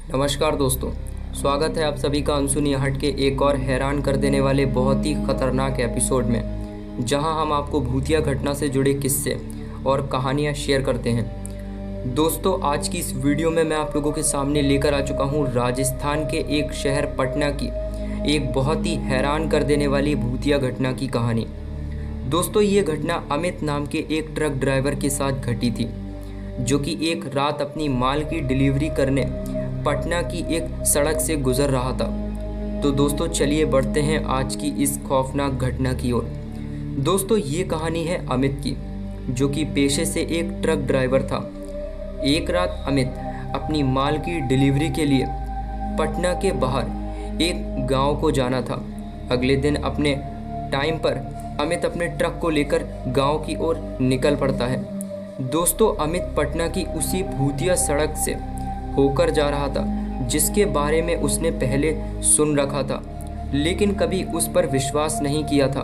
नमस्कार दोस्तों, स्वागत है आप सभी का अनसुनी हट के एक और हैरान कर देने वाले बहुत ही ख़तरनाक एपिसोड में, जहां हम आपको भूतिया घटना से जुड़े किस्से और कहानियां शेयर करते हैं। दोस्तों, आज की इस वीडियो में मैं आप लोगों के सामने लेकर आ चुका हूं राजस्थान के एक शहर पटना की एक बहुत ही हैरान कर देने वाली भूतिया घटना की कहानी। दोस्तों, ये घटना अमित नाम के एक ट्रक ड्राइवर के साथ घटी थी, जो कि एक रात अपनी माल की डिलीवरी करने पटना की एक सड़क से गुजर रहा था। तो दोस्तों, चलिए बढ़ते हैं आज की इस खौफनाक घटना की ओर। दोस्तों, ये कहानी है अमित की, जो कि पेशे से एक ट्रक ड्राइवर था। एक रात अमित अपनी माल की डिलीवरी के लिए पटना के बाहर एक गांव को जाना था। अगले दिन अपने टाइम पर अमित अपने ट्रक को लेकर गांव की ओर निकल पड़ता है। दोस्तों, अमित पटना की उसी भूतिया सड़क से होकर जा रहा था, जिसके बारे में उसने पहले सुन रखा था, लेकिन कभी उस पर विश्वास नहीं किया था।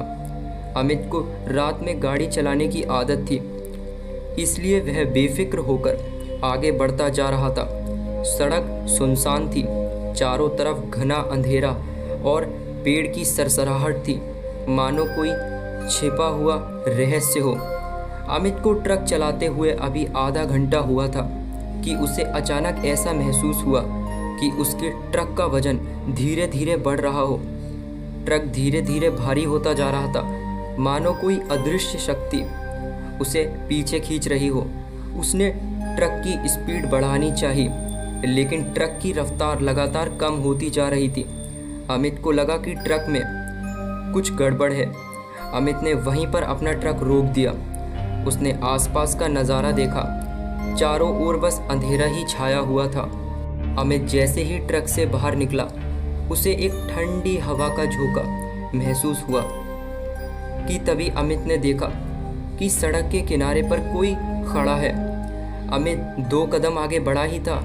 अमित को रात में गाड़ी चलाने की आदत थी, इसलिए वह बेफिक्र होकर आगे बढ़ता जा रहा था। सड़क सुनसान थी, चारों तरफ घना अंधेरा और पेड़ की सरसराहट थी, मानो कोई छिपा हुआ रहस्य हो। अमित को ट्रक चलाते हुए अभी आधा घंटा हुआ था कि उसे अचानक ऐसा महसूस हुआ कि उसके ट्रक का वजन धीरे धीरे बढ़ रहा हो। ट्रक धीरे धीरे भारी होता जा रहा था, मानो कोई अदृश्य शक्ति उसे पीछे खींच रही हो। उसने ट्रक की स्पीड बढ़ानी चाहिए, लेकिन ट्रक की रफ्तार लगातार कम होती जा रही थी। अमित को लगा कि ट्रक में कुछ गड़बड़ है। अमित ने वहीं पर अपना ट्रक रोक दिया। उसने आसपास का नज़ारा देखा। चारों ओर बस अंधेरा ही छाया हुआ था। अमित जैसे ही ट्रक से बाहर निकला, उसे एक ठंडी हवा का झोंका महसूस हुआ कि तभी अमित ने देखा कि सड़क के किनारे पर कोई खड़ा है। अमित 2 कदम आगे बढ़ा ही था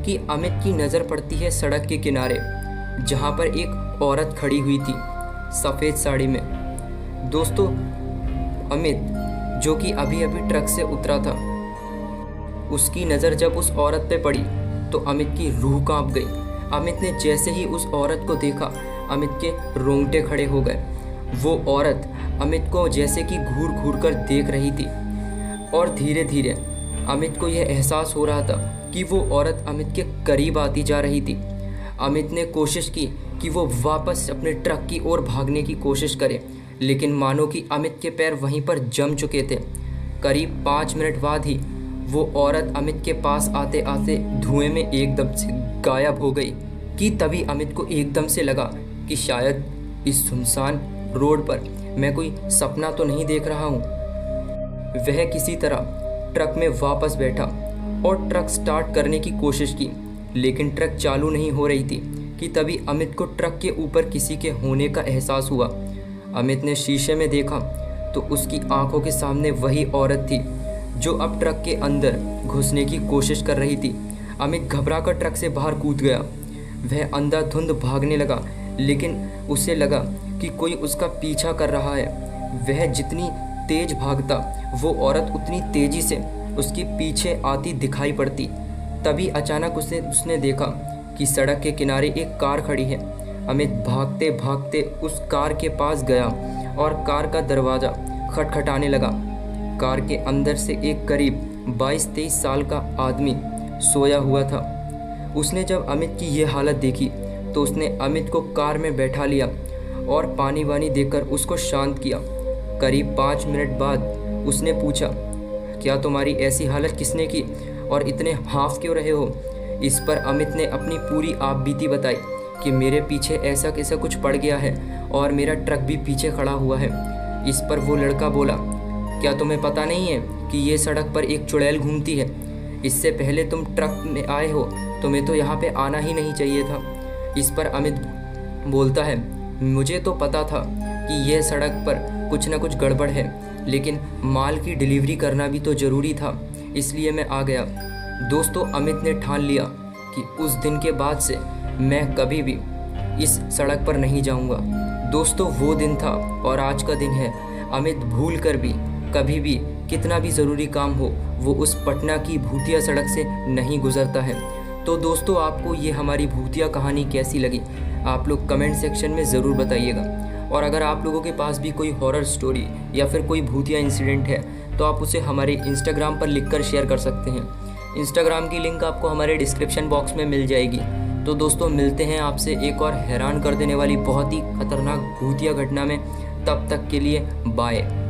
कि अमित की नज़र पड़ती है सड़क के किनारे, जहां पर एक औरत खड़ी हुई थी सफ़ेद साड़ी में। दोस्तों, अमित जो कि अभी अभी ट्रक से उतरा था, उसकी नज़र जब उस औरत पे पड़ी तो अमित की रूह कांप गई। अमित ने जैसे ही उस औरत को देखा, अमित के रोंगटे खड़े हो गए। वो औरत अमित को जैसे कि घूर घूर कर देख रही थी, और धीरे धीरे अमित को यह एहसास हो रहा था कि वो औरत अमित के करीब आती जा रही थी। अमित ने कोशिश की कि वो वापस अपने ट्रक की ओर भागने की कोशिश करे, लेकिन मानो कि अमित के पैर वहीं पर जम चुके थे। करीब 5 मिनट बाद ही वो औरत अमित के पास आते आते धुएं में एकदम से गायब हो गई। कि तभी अमित को एकदम से लगा कि शायद इस सुनसान रोड पर मैं कोई सपना तो नहीं देख रहा हूँ। वह किसी तरह ट्रक में वापस बैठा और ट्रक स्टार्ट करने की कोशिश की, लेकिन ट्रक चालू नहीं हो रही थी। कि तभी अमित को ट्रक के ऊपर किसी के होने का एहसास हुआ। अमित ने शीशे में देखा तो उसकी आंखों के सामने वही औरत थी जो अब ट्रक के अंदर घुसने की कोशिश कर रही थी। अमित घबराकर ट्रक से बाहर कूद गया। वह अंधाधुंध भागने लगा, लेकिन उसे लगा कि कोई उसका पीछा कर रहा है। वह जितनी तेज भागता, वो औरत उतनी तेजी से उसके पीछे आती दिखाई पड़ती। तभी अचानक उसने देखा कि सड़क के किनारे एक कार खड़ी है। अमित भागते भागते उस कार के पास गया और कार का दरवाज़ा खटखटाने लगा। कार के अंदर से एक करीब 22-23 साल का आदमी सोया हुआ था। उसने जब अमित की ये हालत देखी तो उसने अमित को कार में बैठा लिया और पानी वानी देकर उसको शांत किया। करीब 5 मिनट बाद उसने पूछा, क्या तुम्हारी ऐसी हालत किसने की और इतने हाफ क्यों रहे हो? इस पर अमित ने अपनी पूरी आपबीती बताई कि मेरे पीछे ऐसा कैसा कुछ पड़ गया है और मेरा ट्रक भी पीछे खड़ा हुआ है। इस पर वो लड़का बोला, क्या तुम्हें पता नहीं है कि ये सड़क पर एक चुड़ैल घूमती है? इससे पहले तुम ट्रक में आए हो, तुम्हें तो यहाँ पे आना ही नहीं चाहिए था। इस पर अमित बोलता है, मुझे तो पता था कि यह सड़क पर कुछ ना कुछ गड़बड़ है, लेकिन माल की डिलीवरी करना भी तो ज़रूरी था, इसलिए मैं आ गया। दोस्तों, अमित ने ठान लिया कि उस दिन के बाद से मैं कभी भी इस सड़क पर नहीं जाऊँगा। दोस्तों, वो दिन था और आज का दिन है। अमित भूल कर भी कभी भी कितना भी ज़रूरी काम हो, वो उस पटना की भूतिया सड़क से नहीं गुजरता है। तो दोस्तों, आपको ये हमारी भूतिया कहानी कैसी लगी आप लोग कमेंट सेक्शन में ज़रूर बताइएगा। और अगर आप लोगों के पास भी कोई हॉरर स्टोरी या फिर कोई भूतिया इंसिडेंट है तो आप उसे हमारे इंस्टाग्राम पर लिखकर शेयर कर सकते हैं। इंस्टाग्राम की लिंक आपको हमारे डिस्क्रिप्शन बॉक्स में मिल जाएगी। तो दोस्तों, मिलते हैं आपसे एक और हैरान कर देने वाली बहुत ही खतरनाक भूतिया घटना में। तब तक के लिए बाय।